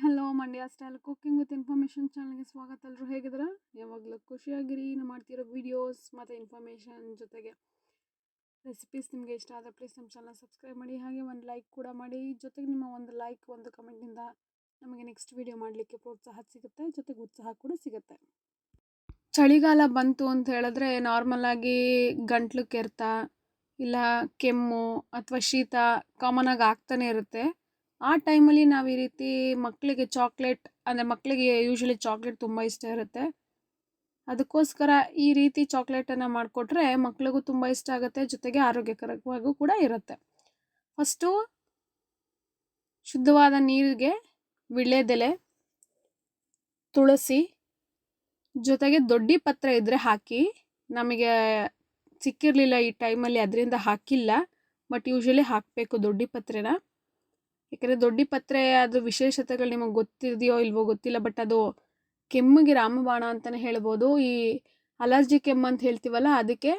Hello Mandya style cooking with information ಚಾನಲ್ಗೆ ಸ್ವಾಗತ. ಎಲ್ಲರೂ ಹೇಗಿದ್ದೀರಾ? ಯಾವಾಗಲೂ ಖುಷಿಯಾಗಿರಿ. ನಾನು ಮಾಡ್ತಿರೋ ವೀಡಿಯೋಸ್ ಮತ್ತು ಇನ್ಫಾರ್ಮೇಷನ್ ಜೊತೆಗೆ ರೆಸಿಪೀಸ್ ನಿಮಗೆ ಇಷ್ಟ ಆದರೆ ಪ್ಲೀಸ್ ನಮ್ಮ ಚಾನಲ್ ಸಬ್ಸ್ಕ್ರೈಬ್ ಮಾಡಿ, ಹಾಗೆ ಒಂದು ಲೈಕ್ ಕೂಡ ಮಾಡಿ. ಜೊತೆಗೆ ನಿಮ್ಮ ಒಂದು ಲೈಕ್, ಒಂದು ಕಮೆಂಟಿಂದ ನಮಗೆ ನೆಕ್ಸ್ಟ್ ವೀಡಿಯೋ ಮಾಡಲಿಕ್ಕೆ ಪ್ರೋತ್ಸಾಹ ಸಿಗುತ್ತೆ, ಜೊತೆಗೆ ಉತ್ಸಾಹ ಕೂಡ ಸಿಗುತ್ತೆ. ಚಳಿಗಾಲ ಬಂತು ಅಂತ ಹೇಳಿದ್ರೆ ನಾರ್ಮಲಾಗಿ ಗಂಟ್ಲು ಕೆರೆತ ಇಲ್ಲ ಕೆಮ್ಮು ಅಥವಾ ಶೀತ ಕಾಮನ್ ಆಗಿ ಆಗ್ತಾನೆ ಇರುತ್ತೆ. ಆ ಟೈಮಲ್ಲಿ ನಾವು ಈ ರೀತಿ ಮಕ್ಕಳಿಗೆ ಚಾಕ್ಲೇಟ್, ಅಂದರೆ ಮಕ್ಕಳಿಗೆ ಯೂಶ್ವಲಿ ಚಾಕ್ಲೇಟ್ ತುಂಬ ಇಷ್ಟ ಇರುತ್ತೆ. ಅದಕ್ಕೋಸ್ಕರ ಈ ರೀತಿ ಚಾಕ್ಲೇಟನ್ನು ಮಾಡಿಕೊಟ್ರೆ ಮಕ್ಕಳಿಗೂ ತುಂಬ ಇಷ್ಟ ಆಗುತ್ತೆ, ಜೊತೆಗೆ ಆರೋಗ್ಯಕರವಾಗೂ ಕೂಡ ಇರುತ್ತೆ. ಫಸ್ಟು ಶುದ್ಧವಾದ ನೀರಿಗೆ ವಿಳ್ಯೆದೆಲೆ, ತುಳಸಿ, ಜೊತೆಗೆ ದೊಡ್ಡಿ ಪತ್ರೆ ಇದ್ದರೆ ಹಾಕಿ. ನಮಗೆ ಸಿಕ್ಕಿರಲಿಲ್ಲ ಈ ಟೈಮಲ್ಲಿ, ಅದರಿಂದ ಹಾಕಿಲ್ಲ. ಬಟ್ ಯೂಶ್ವಲಿ ಹಾಕಬೇಕು ದೊಡ್ಡಿ ಪತ್ರೆನ. ಯಾಕಂದರೆ ದೊಡ್ಡಿ ಪತ್ರೆ ಅದು ವಿಶೇಷತೆಗಳು ನಿಮಗೆ ಗೊತ್ತಿದೆಯೋ ಇಲ್ವೋ ಗೊತ್ತಿಲ್ಲ, ಬಟ್ ಅದು ಕೆಮ್ಮಿಗೆ ರಾಮಬಾಣ ಅಂತಲೇ ಹೇಳ್ಬೋದು. ಈ ಅಲರ್ಜಿ ಕೆಮ್ಮು ಅಂತ ಹೇಳ್ತೀವಲ್ಲ, ಅದಕ್ಕೆ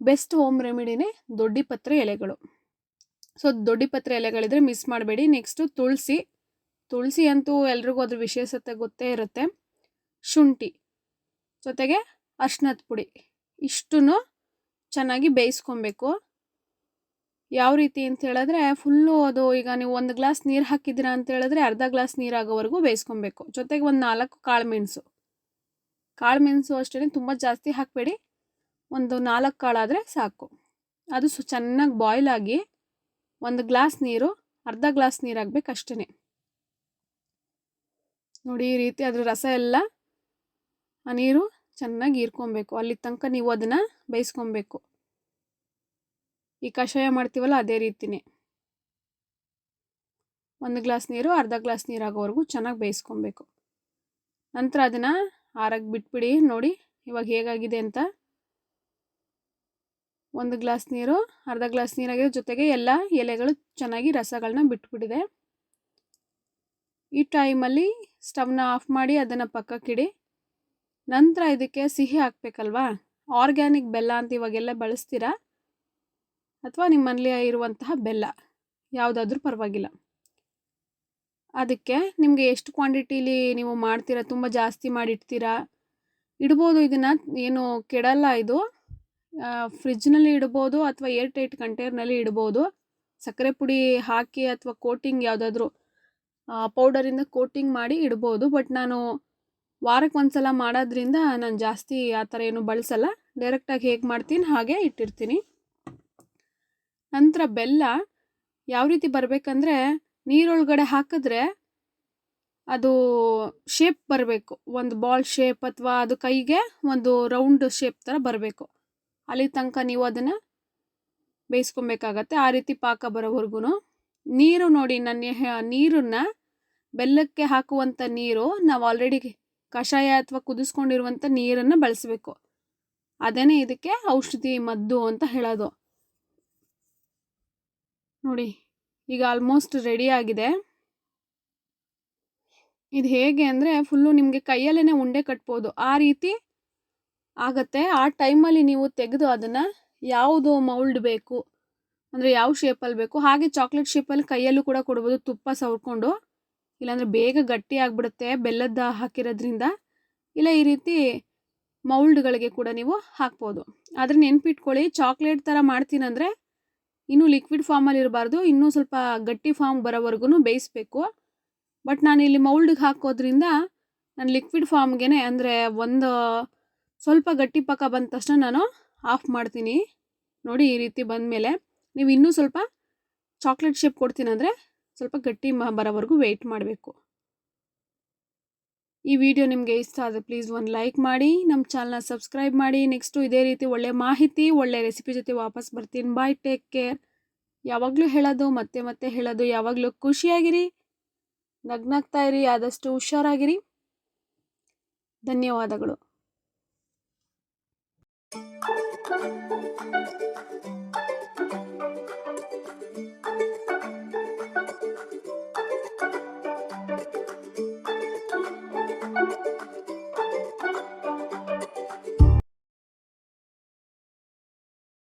ಬೆಸ್ಟ್ ಹೋಮ್ ರೆಮಿಡಿನೇ ದೊಡ್ಡಿ ಪತ್ರೆ ಎಲೆಗಳು. ಸೊ ದೊಡ್ಡಿ ಪತ್ರೆ ಎಲೆಗಳಿದ್ರೆ ಮಿಸ್ ಮಾಡಬೇಡಿ. ನೆಕ್ಸ್ಟು ತುಳಸಿ ಅಂತೂ ಎಲ್ರಿಗೂ ಅದ್ರ ವಿಶೇಷತೆ ಗೊತ್ತೇ ಇರುತ್ತೆ. ಶುಂಠಿ ಜೊತೆಗೆ ಅರ್ಶಿನದ ಪುಡಿ, ಇಷ್ಟನ್ನು ಚೆನ್ನಾಗಿ ಬೇಯಿಸ್ಕೊಬೇಕು. ಯಾವ ರೀತಿ ಅಂತ ಹೇಳಿದ್ರೆ ಫುಲ್ಲು ಅದು, ಈಗ ನೀವು 1 ಗ್ಲಾಸ್ ನೀರು ಹಾಕಿದ್ದೀರಾ ಅಂತ ಹೇಳಿದ್ರೆ ಅರ್ಧ ಗ್ಲಾಸ್ ನೀರಾಗೋವರೆಗೂ ಬೇಯಿಸ್ಕೊಬೇಕು. ಜೊತೆಗೆ ಒಂದು 4 ಕಾಳುಮೆಣಸು ಅಷ್ಟೇ, ತುಂಬ ಜಾಸ್ತಿ ಹಾಕಬೇಡಿ, ಒಂದು 4 ಕಾಳಾದರೆ ಸಾಕು. ಅದು ಚೆನ್ನಾಗಿ ಬಾಯ್ಲ್ ಆಗಿ 1 ಗ್ಲಾಸ್ ನೀರು ಅರ್ಧ ಗ್ಲಾಸ್ ನೀರು ಆಗಬೇಕು ಅಷ್ಟೇ. ನೋಡಿ ಈ ರೀತಿ ಅದ್ರ ರಸ ಎಲ್ಲ ಆ ನೀರು ಚೆನ್ನಾಗಿ ಹೀರ್ಕೊಬೇಕು. ಅಲ್ಲಿ ತನಕ ನೀವು ಅದನ್ನು ಬೇಯಿಸ್ಕೊಬೇಕು. ಈ ಕಷಾಯ ಮಾಡ್ತೀವಲ್ಲ ಅದೇ ರೀತಿನೇ 1 ಗ್ಲಾಸ್ ನೀರು ಅರ್ಧ ಗ್ಲಾಸ್ ನೀರು ಆಗೋವರೆಗೂ ಚೆನ್ನಾಗಿ ಬೇಯಿಸ್ಕೊಬೇಕು. ನಂತರ ಅದನ್ನು ಆರಕ್ಕೆ ಬಿಟ್ಬಿಡಿ. ನೋಡಿ ಇವಾಗ ಹೇಗಾಗಿದೆ ಅಂತ. 1 ಗ್ಲಾಸ್ ನೀರು ಅರ್ಧ ಗ್ಲಾಸ್ ನೀರಾಗಿದೆ, ಜೊತೆಗೆ ಎಲ್ಲ ಎಲೆಗಳು ಚೆನ್ನಾಗಿ ರಸಗಳನ್ನ ಬಿಟ್ಬಿಟ್ಟಿದೆ. ಈ ಟೈಮಲ್ಲಿ ಸ್ಟವ್ನ ಆಫ್ ಮಾಡಿ ಅದನ್ನು ಪಕ್ಕಕ್ಕಿಡಿ. ನಂತರ ಇದಕ್ಕೆ ಸಿಹಿ ಹಾಕಬೇಕಲ್ವಾ, ಆರ್ಗ್ಯಾನಿಕ್ ಬೆಲ್ಲ ಅಂತ ಇವಾಗೆಲ್ಲ ಬಳಸ್ತೀರಾ, ಅಥವಾ ನಿಮ್ಮ ಮನೇಲಿ ಇರುವಂತಹ ಬೆಲ್ಲ ಯಾವುದಾದ್ರೂ ಪರವಾಗಿಲ್ಲ. ಅದಕ್ಕೆ ನಿಮಗೆ ಎಷ್ಟು ಕ್ವಾಂಟಿಟಿಲಿ ನೀವು ಮಾಡ್ತೀರಾ, ತುಂಬ ಜಾಸ್ತಿ ಮಾಡಿಡ್ತೀರಾ ಇಡ್ಬೋದು. ಇದನ್ನು ಏನು ಕೆಡಲ್ಲ, ಇದು ಫ್ರಿಜ್ನಲ್ಲಿ ಇಡ್ಬೋದು ಅಥವಾ ಏರ್ ಟೈಟ್ ಕಂಟೈನರ್ನಲ್ಲಿ ಇಡ್ಬೋದು. ಸಕ್ಕರೆ ಪುಡಿ ಹಾಕಿ ಅಥವಾ ಕೋಟಿಂಗ್ ಯಾವುದಾದ್ರೂ ಪೌಡರಿಂದ ಕೋಟಿಂಗ್ ಮಾಡಿ ಇಡ್ಬೋದು. ಬಟ್ ನಾನು ವಾರಕ್ಕೆ ಒಂದ್ಸಲ ಮಾಡೋದ್ರಿಂದ ನಾನು ಜಾಸ್ತಿ ಆ ಥರ ಏನು ಬಳಸಲ್ಲ. ಡೈರೆಕ್ಟಾಗಿ ಹೇಗೆ ಮಾಡ್ತೀನಿ ಹಾಗೆ ಇಟ್ಟಿರ್ತೀನಿ. ನಂತರ ಬೆಲ್ಲ ಯಾವ ರೀತಿ ಬರಬೇಕಂದ್ರೆ, ನೀರೊಳಗಡೆ ಹಾಕಿದ್ರೆ ಅದು ಶೇಪ್ ಬರಬೇಕು, ಒಂದು ಬಾಲ್ ಶೇಪ್ ಅಥವಾ ಅದು ಕೈಗೆ ಒಂದು ರೌಂಡ್ ಶೇಪ್ ಥರ ಬರಬೇಕು. ಅಲ್ಲಿ ತನಕ ನೀವು ಅದನ್ನು ಬೇಯಿಸ್ಕೊಬೇಕಾಗತ್ತೆ. ಆ ರೀತಿ ಪಾಕ ಬರೋವರೆಗೂ ನೀರು ನೋಡಿ, ನನ್ನ ನೀರನ್ನು ಬೆಲ್ಲಕ್ಕೆ ಹಾಕುವಂಥ ನೀರು ನಾವು ಆಲ್ರೆಡಿ ಕಷಾಯ ಅಥವಾ ಕುದಿಸ್ಕೊಂಡಿರುವಂಥ ನೀರನ್ನು ಬಳಸಬೇಕು. ಅದೇನೇ ಇದಕ್ಕೆ ಔಷಧಿ ಮದ್ದು ಅಂತ ಹೇಳೋದು. ನೋಡಿ ಈಗ ಆಲ್ಮೋಸ್ಟ್ ರೆಡಿ ಆಗಿದೆ. ಇದು ಹೇಗೆ ಅಂದರೆ ಫುಲ್ಲು ನಿಮಗೆ ಕೈಯಲ್ಲೇ ಉಂಡೆ ಕಟ್ಬೋದು, ಆ ರೀತಿ ಆಗತ್ತೆ. ಆ ಟೈಮಲ್ಲಿ ನೀವು ತೆಗೆದು ಅದನ್ನು ಯಾವುದು ಮೌಲ್ಡ್ ಬೇಕು ಅಂದರೆ ಯಾವ ಶೇಪಲ್ಲಿ ಬೇಕು ಹಾಗೆ ಚಾಕ್ಲೇಟ್ ಶೇಪಲ್ಲಿ ಕೈಯಲ್ಲೂ ಕೂಡ ಕೊಡ್ಬೋದು, ತುಪ್ಪ ಸವರ್ಕೊಂಡು. ಇಲ್ಲಾಂದರೆ ಬೇಗ ಗಟ್ಟಿ ಆಗಿಬಿಡುತ್ತೆ ಬೆಲ್ಲದ ಹಾಕಿರೋದ್ರಿಂದ. ಇಲ್ಲ ಈ ರೀತಿ ಮೌಲ್ಡ್ಗಳಿಗೆ ಕೂಡ ನೀವು ಹಾಕ್ಬೋದು. ಆದರೆ ನೆನ್ಪಿಟ್ಕೊಳ್ಳಿ, ಚಾಕ್ಲೇಟ್ ಥರ ಮಾಡ್ತೀನಂದರೆ ಇನ್ನೂ ಲಿಕ್ವಿಡ್ ಫಾರ್ಮಲ್ಲಿ ಇರಬಾರ್ದು, ಇನ್ನೂ ಸ್ವಲ್ಪ ಗಟ್ಟಿ ಫಾರ್ಮ್ ಬರೋವರೆಗೂ ಬೇಯಿಸ್ಬೇಕು. ಬಟ್ ನಾನು ಇಲ್ಲಿ ಮೌಲ್ಡ್ಗೆ ಹಾಕೋದ್ರಿಂದ ನಾನು ಲಿಕ್ವಿಡ್ ಫಾರ್ಮ್ಗೆ, ಅಂದರೆ ಒಂದು ಸ್ವಲ್ಪ ಗಟ್ಟಿ ಪಾಕ ಬಂದ ತಕ್ಷಣ ನಾನು ಆಫ್ ಮಾಡ್ತೀನಿ. ನೋಡಿ ಈ ರೀತಿ ಬಂದಮೇಲೆ ನೀವು ಇನ್ನೂ ಸ್ವಲ್ಪ ಚಾಕ್ಲೇಟ್ ಶೇಪ್ ಕೊಡ್ತೀನಂದರೆ ಸ್ವಲ್ಪ ಗಟ್ಟಿ ಬರೋವರೆಗೂ ವೆಯ್ಟ್ ಮಾಡಬೇಕು. ಈ ವಿಡಿಯೋ ನಿಮಗೆ ಇಷ್ಟ ಆದರೆ ಪ್ಲೀಸ್ ಒಂದು ಲೈಕ್ ಮಾಡಿ, ನಮ್ಮ ಚಾನಲ್ನ ಸಬ್ಸ್ಕ್ರೈಬ್ ಮಾಡಿ. ನೆಕ್ಸ್ಟು ಇದೇ ರೀತಿ ಒಳ್ಳೆ ಮಾಹಿತಿ, ಒಳ್ಳೆ ರೆಸಿಪಿ ಜೊತೆ ವಾಪಸ್ ಬರ್ತೀನಿ. ಬಾಯ್, ಟೇಕ್ ಕೇರ್. ಯಾವಾಗಲೂ ಹೇಳೋದು, ಮತ್ತೆ ಹೇಳೋದು, ಯಾವಾಗಲೂ ಖುಷಿಯಾಗಿರಿ, ನಗ್ನಾಗ್ತಾ ಇರಿ, ಆದಷ್ಟು ಹುಷಾರಾಗಿರಿ. ಧನ್ಯವಾದಗಳು.